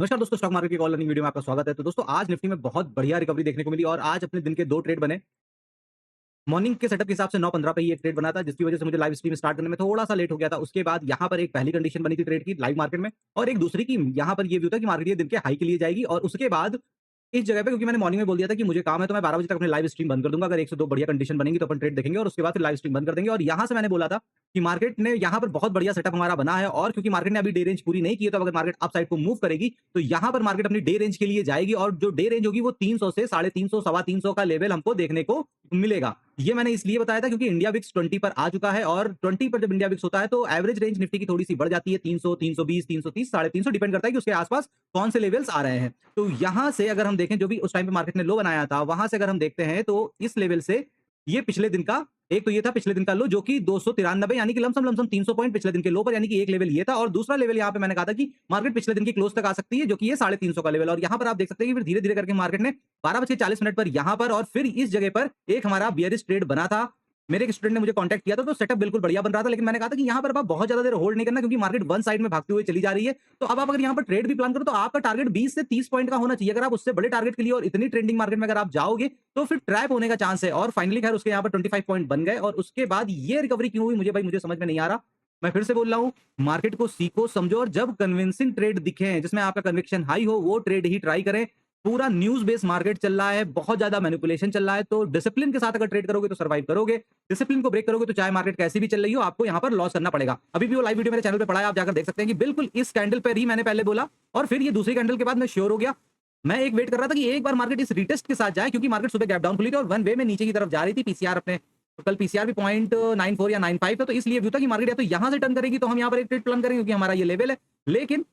नमस्कार दोस्तों, stock market की कॉल लर्निंग वीडियो में आपका स्वागत है। तो दोस्तों आज निफ्टी में बहुत बढ़िया रिकवरी देखने को मिली और आज अपने दिन के 2 ट्रेड बने। मॉर्निंग के सेटअप के हिसाब से 9:15 पे ही एक ट्रेड बना था, जिसकी वजह से मुझे लाइव स्ट्रीम स्टार्ट करने में थोड़ा-सा लेट हो गया था। उसके बाद यहाँ पर एक पहली कंडीशन बनी थी ट्रेड की लाइव मार्केट में और एक दूसरी की यहाँ पर ये व्यू था कि मार्केट ये दिन के हाई के लिए जाएगी और उसके बाद इस जगह पे क्योंकि मैंने मॉर्निंग में बोल दिया था कि मुझे काम है तो मैं 12 बजे तक अपनी लाइव स्ट्रीम बंद कर दूँगा। अगर 1 से 2 बढ़िया कंडीशन बनेंगी तो अपन ट्रेड देखेंगे और उसके बाद फिर लाइव स्ट्रीम बंद कर देंगे और यहाँ से मैंने बोला था कि मार्केट ने यहाँ पर बहुत बढ़िया सेटअप हमारा बना है और क्योंकि मार्केट ने अभी डे रेंज पूरी नहीं की है, तो अगर मार्केट अप साइड को मूव करेगी, तो यहाँ पर मार्केट अपनी डे रेंज के लिए जाएगी और जो डे रेंज होगी वो 300 से 350 सवा 300 का लेवल हमको देखने को मिलेगा। ये मैंने इसलिए बताया था क्योंकि इंडिया विक्स 20 पर आ चुका है और 20 पर जब इंडिया विक्स होता है तो एवरेज रेंज निफ्टी की थोड़ी-सी बढ़ जाती है 300, 320, 330, 350 डिपेंड करता है कि उसके आस-पास कौन से लेवल्स आ रहे हैं। तो यहाँ से अगर हम देखें जो भी उस टाइम पे मार्केट ने लो बनाया था, वहाँ से अगर हम देखते हैं तो इस लेवल से ये पिछले दिन का एक तो ये था पिछले दिन का लो जो कि 293 यानी कि लमसम 300 पॉइंट पिछले दिन के लो पर यानी कि एक लेवल ये था और दूसरा लेवल यहाँ पे मैंने कहा था कि मार्केट पिछले दिन की क्लोज तक आ सकती है जो कि ये 350 का लेवल और यहाँ पर आप देख सकते हैं कि फिर धीरे-धीरे करके मार्केट ने 12:40 पर यहाँ पर और फिर इस जगह पर एक हमारा बियरिश ट्रेड बना था। मेरे एक स्टूडेंट ने मुझे कांटेक्ट किया था तो सेटअप बिल्कुल बढ़िया बन रहा था, लेकिन मैंने कहा था कि यहाँ पर अब आप बहुत ज्यादा देर होल्ड नहीं करना क्योंकि मार्केट वन साइड में भागती हुई चली जा रही है। तो अब आप अगर यहाँ पर ट्रेड भी प्लान करो तो आपका टारगेट 20 से 30 पॉइंट का होना चाहिए। अगर आप उससे बड़े टारगेट के लिए और इतनी ट्रेंडिंग मार्केट में अगर आप जाओगे तो फिर ट्रैप होने का चांस है और फाइनली खैर उसके यहाँ पर 25 पॉइंट बन गए और उसके बाद ये रिकवरी क्यों हुई मुझे समझ में नहीं आ रहा। मैं फिर से बोल रहा हूँ, मार्केट को सीखो समझो और जब कन्विंसिंग ट्रेड दिखे जिसमें आपका कन्विक्शन हाई हो वो ट्रेड ही ट्राई करें। पूरा न्यूज़ बेस्ड मार्केट चल रहा है, बहुत ज़्यादा मैनिपुलेशन चल रहा है, तो डिसिप्लिन के साथ अगर ट्रेड करोगे तो सर्वाइव करोगे। डिसिप्लिन को ब्रेक करोगे तो चाहे मार्केट कैसी भी चल रही हो, आपको यहाँ पर लॉस करना पड़ेगा। अभी भी वो लाइव वीडियो मेरे चैनल पे पड़ा है, आप जाकर देख सकते हैं कि बिल्कुल इस कैंडल पर ही मैंने पहले बोला और फिर ये दूसरी कैंडल के बाद मैं श्योर हो गया। मैं एक वेट कर रहा था कि एक बार मार्केट इस रिटेस्ट के साथ जाए क्योंकि मार्केट सुबह गैप डाउन खुली थी और वन वे में नीचे की तरफ जा रही थी। पीसीआर अपने तो कल पीसीआर भी 0.94 या 95 था, तो इसलिए व्यू था कि मार्केट या तो यहाँ से टर्न करेगी तो हम यहाँ पर एक ट्रेड प्लान करेंगे क्योंकि हमारा ये लेवल है। लेकिन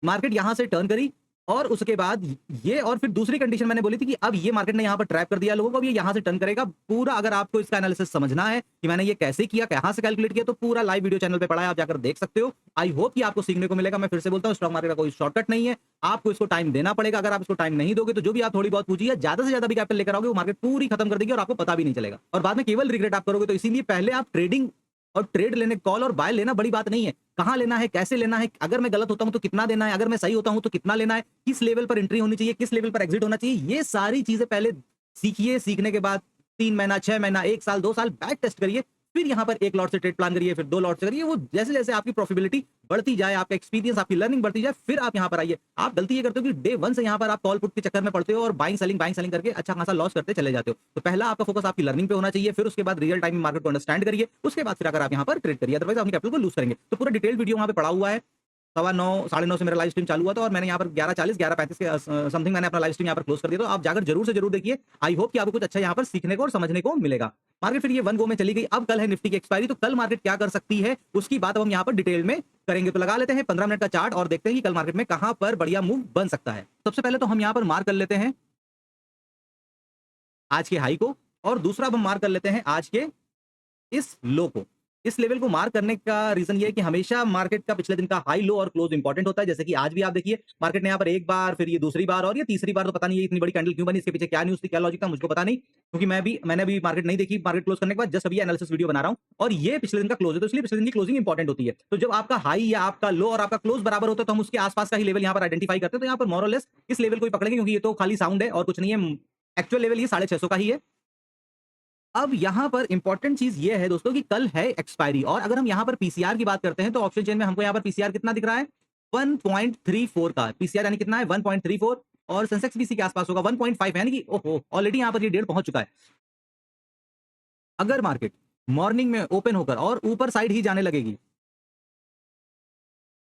मार्केट यहां से टर्न करी और उसके बाद ये और फिर दूसरी कंडीशन मैंने बोली थी कि अब ये मार्केट ने यहां पर ट्रैप कर दिया लोगों को, अब ये यहां से टर्न करेगा। पूरा अगर आपको इसका एनालिसिस समझना है कि मैंने ये कैसे किया, कहां से कैलकुलेट किया, तो पूरा लाइव वीडियो चैनल पे पड़ा है, आप जाकर देख सकते हो। आई होप कि आपको सीखने को मिलेगा। मैं फिर से बोलता हूं, स्टॉक मार्केट का कोई शॉर्टकट नहीं है, आपको इसको टाइम देना पड़ेगा। अगर आप इसको टाइम नहीं दोगे तो जो भी आप थोड़ी बहुत पूंजी या ज्यादा से ज्यादा भी कैपिटल लेकर आओगे वो मार्केट पूरी खत्म कर देगी और आपको पता भी नहीं चलेगा और बाद में केवल रिग्रेट आप करोगे। तो इसीलिए पहले आप ट्रेडिंग और ट्रेड लेने कॉल और बाय लेना बड़ी बात नहीं है। कहाँ लेना है, कैसे लेना है, अगर मैं गलत होता हूं तो कितना देना है, अगर मैं सही होता हूं तो कितना लेना है, किस लेवल पर एंट्री होनी चाहिए, किस लेवल पर एग्जिट होना चाहिए, ये सारी चीजें पहले सीखिए। सीखने के बाद 3 महीना, 6 महीना, 1 साल, 2 साल बैक टेस्ट करिए। फिर यहाँ पर 1 लॉट से ट्रेड प्लान करिए, फिर 2 लॉट से करिए। वो जैसे-जैसे आपकी प्रॉफिटेबिलिटी बढ़ती जाए, आपका एक्सपीरियंस, आपकी लर्निंग बढ़ती जाए, फिर आप यहाँ पर आइए। आप गलती ये करते हो कि डे 1 से यहाँ पर आप कॉल पुट के चक्कर में पड़ते हो और बाइंग सेलिंग करके अच्छा खासा लॉस करते चले जाते हो। तो पहला आपका फोकस आपकी लर्निंग पे होना चाहिए, फिर उसके बाद रियल टाइम में मार्केट को अंडरस्टैंड करिए, उसके बाद फिर अगर आप यहाँ पर ट्रेड करिए, अदरवाइज़ अपनी कैपिटल को लूज़ करेंगे। तो पूरा डिटेल्ड वीडियो वहाँ पे पड़ा हुआ है। सवा 9 साढ़े 9 से मेरा लाइव स्ट्रीम चालू हुआ था और मैंने यहाँ पर 11:40 11:35 के समथिंग मैंने अपना लाइव स्ट्रीम यहाँ पर क्लोज कर दिया। तो आप जाकर जरूर से जरूर देखिए। आई होप कि आपको कुछ अच्छा यहाँ पर सीखने को और समझने को मिलेगा। मार्केट फिर ये वन गो में चली गई। अब कल है निफ्टी की एक्सपायरी, तो कल मार्केट क्या कर सकती है उसकी बात अब हम यहाँ पर डिटेल में करेंगे। तो लगा लेते हैं 15 मिनट का चार्ट और देखते हैं कि कल मार्केट में कहां पर बढ़िया मूव बन सकता है। सबसे पहले तो हम यहाँ पर मार्क कर लेते हैं आज के हाई को और दूसरा अब हम मार्क कर लेते हैं आज के इस लो को। इस लेवल को मार्क करने का रीजन ये है कि हमेशा मार्केट का पिछले दिन का हाई लो और क्लोज इंपॉर्टेंट होता है। जैसे कि आज भी आप देखिए मार्केट ने यहाँ पर एक बार, फिर ये दूसरी बार और ये तीसरी बार, तो पता नहीं ये इतनी बड़ी कैंडल क्यों बनी, इसके पीछे क्या न्यूज़ थी, क्या लॉजिक था, मुझको पता नहीं क्योंकि मैंने भी मार्केट नहीं देखी। मार्केट क्लोज करने के बाद जस्ट अभी एनालिसिस वीडियो बना रहा हूँ और ये पिछले दिन का क्लोज है, तो इसलिए पिछले दिन की क्लोजिंग इंपॉर्टेंट होती है। तो जब आपका हाई या आपका लो और आपका क्लोज बराबर होता है तो हम उसके आसपास का ही लेवल यहाँ पर आइडेंटिफाई करते हैं। तो यहाँ पर मोर और लेस इस लेवल को ही पकड़ेंगे क्योंकि ये तो खाली साउंड है और कुछ नहीं है। एक्चुअल लेवल ये 650 का ही है। अब यहां पर इंपॉर्टेंट चीज ये है दोस्तों कि कल है एक्सपायरी और अगर हम यहां पर पीसीआर की बात करते हैं तो ऑप्शन चेन में हमको यहां पर पीसीआर कितना दिख रहा है, 1.34 का पीसीआर यानी कितना है 1.34 और सेंसेक्स भी इसी के आसपास होगा 1.5 यानी कि ओहो ऑलरेडी यहां पर ये डेढ़ पहुंच चुका है। अगर मार्केट मॉर्निंग में ओपन होकर और ऊपर साइड ही जाने लगेगी,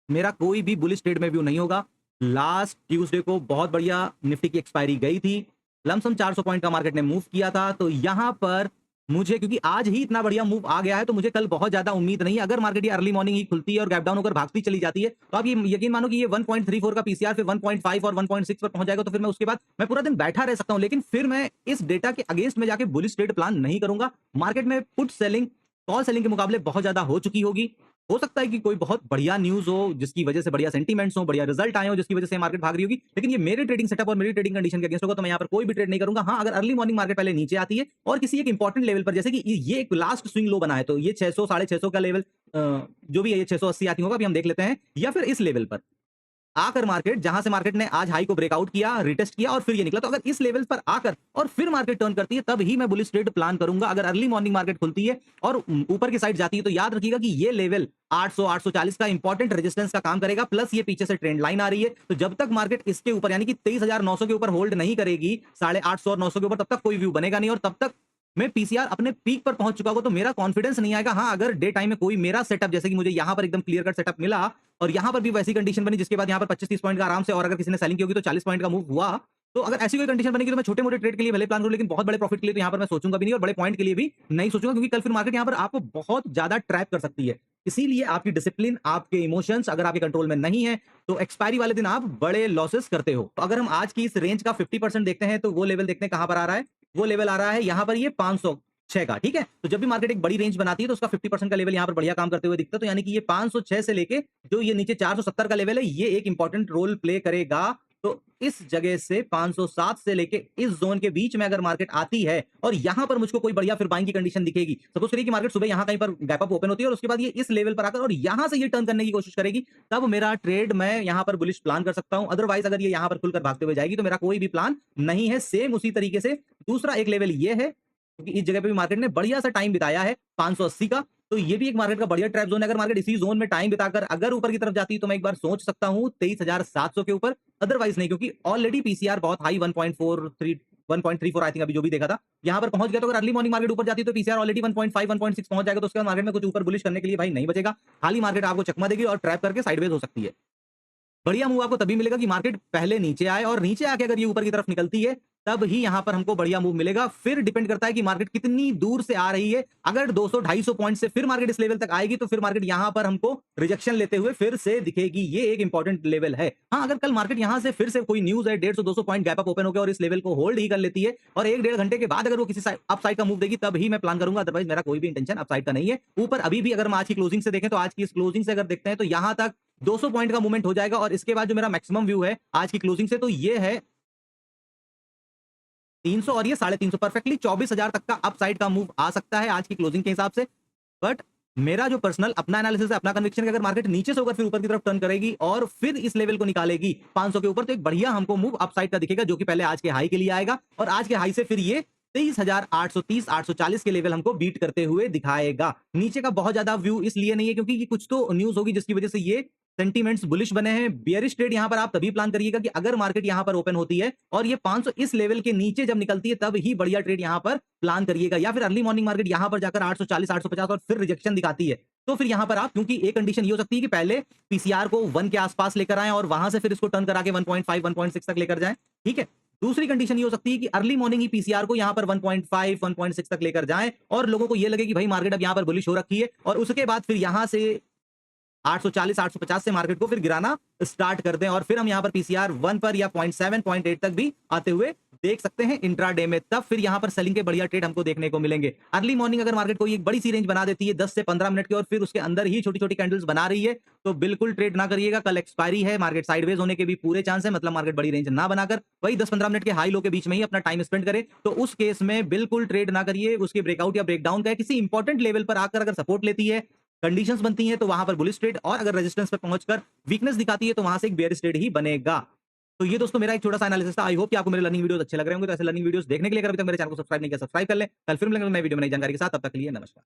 मेरा कोई भी बुलिश ट्रेड में व्यू नहीं होगा। लास्ट ट्यूसडे को बहुत बढ़िया निफ्टी की एक्सपायरी गई थी, लमसम 400 पॉइंट का मार्केट ने मूव किया था। तो यहां पर मुझे क्योंकि आज ही इतना बढ़िया मूव आ गया है तो मुझे कल बहुत ज्यादा उम्मीद नहीं है। अगर मार्केट ये अर्ली मॉर्निंग ही खुलती है और गैप डाउन होकर भागती चली जाती है तो आप ये यकीन मानो कि ये 1.34 का पीसीआर फिर 1.5 और 1.6 पर पहुंच जाएगा। तो फिर मैं उसके बाद मैं पूरा दिन बैठा रह सकता हूं, लेकिन फिर मैं इस डेटा के अगेंस्ट में जाके बुलिश ट्रेड प्लान नहीं करूंगा। मार्केट में पुट सेलिंग कॉल सेलिंग के मुकाबले बहुत ज्यादा हो चुकी होगी। हो सकता है कि कोई बहुत बढ़िया न्यूज़ हो, जिसकी वजह से बढ़िया सेंटीमेंट्स हो, बढ़िया रिजल्ट आए हो, जिसकी वजह से मार्केट भाग रही होगी। लेकिन ये मेरे ट्रेडिंग सेटअप और मेरी ट्रेडिंग कंडीशन के अगेंस्ट होगा, तो मैं यहाँ पर कोई भी ट्रेड नहीं करूँगा। हाँ, अगर अर्ली मॉर्निंग मार्केट पहले नीचे आती है और किसी एक इंपॉर्टेंट लेवल पर, जैसे कि ये एक लास्ट स्विंग लो बना है, तो ये 600 650 का लेवल जो भी है ये 680 आती होगा, अभी हम देख लेते हैं, या फिर इस लेवल पर आकर मार्केट जहां से मार्केट ने आज हाई को ब्रेकआउट किया, रिटेस्ट किया और फिर ये निकला, तो अगर इस लेवल पर आकर और फिर मार्केट टर्न करती है तब ही मैं बुलिश ट्रेड प्लान करूंगा। अगर अर्ली मॉर्निंग मार्केट खुलती है और ऊपर की साइड जाती है तो याद रखिएगा कि ये लेवल 800 840 का इंपॉर्टेंट रेजिस्टेंस का काम करेगा, प्लस ये पीछे से ट्रेंड लाइन आ रही है। तो जब तक मार्केट इसके ऊपर यानी कि 23,900 के ऊपर होल्ड नहीं करेगी 850 और 900 के ऊपर, तब तक कोई व्यू बनेगा नहीं और तब तक मैं पीसीआर अपने पीक पर पहुंच चुका होगा तो मेरा कॉन्फिडेंस नहीं आएगा। हाँ, अगर डे टाइम में कोई मेरा सेटअप जैसे कि मुझे यहां पर एकदम क्लियर कट सेटअप मिला और यहां पर भी वैसी कंडीशन बनी जिसके बाद यहां पर 25-30 पॉइंट का आराम से, और अगर किसी ने सेलिंग की होगी तो 40 पॉइंट का मूव हुआ, तो अगर ऐसी कोई कंडीशन बनेगी तो मैं छोटे मोटे ट्रेड के लिए भले प्लान करूं, लेकिन बहुत बड़े प्रॉफिट के लिए तो यहां पर मैं सोचूंगा भी नहीं और बड़े पॉइंट के लिए भी नहीं सोचूंगा, क्योंकि कल फिर मार्केट यहां पर आपको बहुत ज्यादा ट्रैप कर सकती है। इसीलिए आपकी डिसिप्लिन, आपके इमोशंस अगर आपके कंट्रोल में नहीं है तो एक्सपायरी वाले दिन आप बड़े लॉसेस करते हो। तो अगर हम आज की इस रेंज का 50% देखते हैं तो वो लेवल देखते हैं कहां पर आ रहा है। वो लेवल आ रहा है यहां पर, ये 506 का, ठीक है। तो जब भी मार्केट एक बड़ी रेंज बनाती है तो उसका 50% का लेवल यहां पर बढ़िया काम करते हुए दिखता है। तो यानी कि ये 506 से लेके जो ये नीचे 470 का लेवल है, ये एक इंपॉर्टेंट रोल प्ले करेगा। तो इस जगह से 507 से लेके इस जोन के बीच में अगर मार्केट आती है और यहां पर मुझको कोई बढ़िया फिर बाइंग की कंडीशन दिखेगी, सपोज करिए कि मार्केट सुबह यहां कहीं पर गैप अप ओपन होती है और उसके बाद ये इस लेवल पर आकर और यहां से ये टर्न करने की कोशिश करेगी, तब मेरा ट्रेड मैं यहां पर बुलिश प्लान कर सकता हूं। अदरवाइज अगर ये यहां पर खुलकर भागते हुए जाएगी तो मेरा कोई भी प्लान नहीं है। सेम उसी तरीके से दूसरा एक लेवल ये है, क्योंकि इस जगह पे भी मार्केट ने बढ़िया सा टाइम बिताया है 580 का, तो ये भी एक मार्केट का बढ़िया ट्रैप जोन है। अगर मार्केट इसी जोन में टाइम बिताकर अगर ऊपर की तरफ जाती है तो मैं एक बार सोच सकता हूं 23,700 के ऊपर, अदरवाइज नहीं, क्योंकि ऑलरेडी पीसीआर बहुत हाई 1.43 1.34 आई थिंक अभी जो भी देखा था यहां पर पहुंच गया। तो अगर अर्ली मॉर्निंग मार्केट ऊपर जाती है तो पीसीआर ऑलरेडी 1.5 1.6 पहुंच जाएगा, तो उसके बाद मार्केट में कुछ ऊपर बुलिश करने के लिए भाई नहीं बचेगा। खाली मार्केट आपको चकमा देगी और ट्रैप करके साइडवेज हो सकती है। बढ़िया मूव आपको तभी मिलेगा कि मार्केट पहले नीचे आए और नीचे आके अगर ये ऊपर की तरफ निकलती है तब ही यहां पर हमको बढ़िया मूव मिलेगा। फिर डिपेंड करता है कि मार्केट कितनी दूर से आ रही है। अगर 200-250 पॉइंट से फिर मार्केट इस लेवल तक आएगी तो फिर मार्केट यहां पर हमको रिजेक्शन लेते हुए फिर से दिखेगी। ये एक इंपॉर्टेंट लेवल है। हाँ, अगर कल मार्केट यहां से फिर से कोई न्यूज है 150-200 पॉइंट गैप अप ओपन हो गया और इस लेवल को होल्ड ही कर लेती है और 1-1.5 घंटे के बाद अगर वो किसी अप साइड का मूव देगी तब ही मैं प्लान करूंगा, अदरवाइज मेरा कोई भी इंटेंशन अप साइड का नहीं है। ऊपर अभी भी अगर हम आज की क्लोजिंग से देखें तो आज की इस क्लोजिंग से अगर देखते हैं तो यहां तक 200 पॉइंट का मूवमेंट हो जाएगा और इसके बाद जो मेरा मैक्सिमम व्यू है आज की क्लोजिंग से, तो ये है 300 और ये 350, परफेक्टली 24,000 तक का अपसाइड का मूव आ सकता है आज की क्लोजिंग के हिसाब से। बट मेरा जो पर्सनल अपना एनालिसिस है, अपना कन्विक्शन है, अगर मार्केट नीचे से होकर फिर ऊपर की तरफ टर्न करेगी और फिर इस लेवल को निकालेगी 500 के ऊपर, तो एक बढ़िया हमको मूव अपसाइड का दिखेगा, जो कि पहले आज के हाई के लिए आएगा और आज के हाई से फिर ये 23,830 840 के लेवल हमको बीट करते हुए दिखाएगा। नीचे का बहुत ज्यादा व्यू इसलिए नहीं है क्योंकि ये कुछ तो न्यूज होगी जिसकी वजह से ये सेंटीमेंट्स बुलिश बने हैं। बियरिश ट्रेड यहां पर आप तभी प्लान करिएगा कि अगर मार्केट यहां पर ओपन होती है और ये 500 इस लेवल के नीचे जब निकलती है तब ही बढ़िया ट्रेड यहां पर प्लान करिएगा। या फिर अर्ली मॉर्निंग मार्केट यहां पर जाकर 840 850 और फिर रिजेक्शन दिखाती है तो फिर यहां पर आप, क्योंकि एक कंडीशन ये हो सकती है कि पहले पीसीआर को 1 के आसपास लेकर आए और वहां से फिर इसको टर्न करा के 1.5 1.6 तक लेकर जाएं, ठीक है। दूसरी कंडीशन ये हो सकती है कि अर्ली मॉर्निंग ही पीसीआर को यहां पर 1.5 1.6 तक लेकर जाएं और लोगों को ये लगे कि भाई मार्केट अब यहां पर बुलिश हो रखी है और उसके बाद फिर यहां से 840 850 से मार्केट को फिर गिराना स्टार्ट कर दें और फिर हम यहां पर पीसीआर 1 पर या 0.7 0.8 तक भी आते हुए देख सकते हैं इंट्राडे में। तब फिर यहां पर सेलिंग के बढ़िया ट्रेड हमको देखने को मिलेंगे। अर्ली मॉर्निंग अगर मार्केट कोई एक बड़ी सी रेंज बना देती है 10 से 15 मिनट की और फिर उसके अंदर ही छोटी छोटी कैंडल्स बना रही है तो बिल्कुल ट्रेड ना करिएगा। कल एक्सपायरी है, मार्केट साइडवेज होने के भी पूरे चांस है, मतलब मार्केट बड़ी रेंज ना बनाकर वही 10-15 मिनट के हाई लो के बीच में ही अपना टाइम स्पेंड करे, तो उस केस में बिल्कुल ट्रेड ना करिए। उसके ब्रेकआउट या ब्रेकडाउन का किसी इंपॉर्टेंट लेवल पर आकर अगर सपोर्ट लेती है, कंडीशंस बनती हैं तो वहां पर बुलिश ट्रेड, और अगर रेजिस्टेंस पे पहुंचकर वीकनेस दिखाती है तो वहां से एक बेयरिश ट्रेड ही बनेगा। तो ये दोस्तों मेरा एक छोटा सा एनालिसिस था। आई होप कि आपको मेरे लर्निंग वीडियोस अच्छे लग रहे होंगे। तो ऐसे लर्निंग वीडियोस देखने के लिए अगर अभी तक मेरे चैनल को सब्सक्राइब नहीं किया, सब्सक्राइब कर ले। कल फिर मिलेंगे नई वीडियो में नई जानकारी के साथ, तब तक के लिए नमस्कार।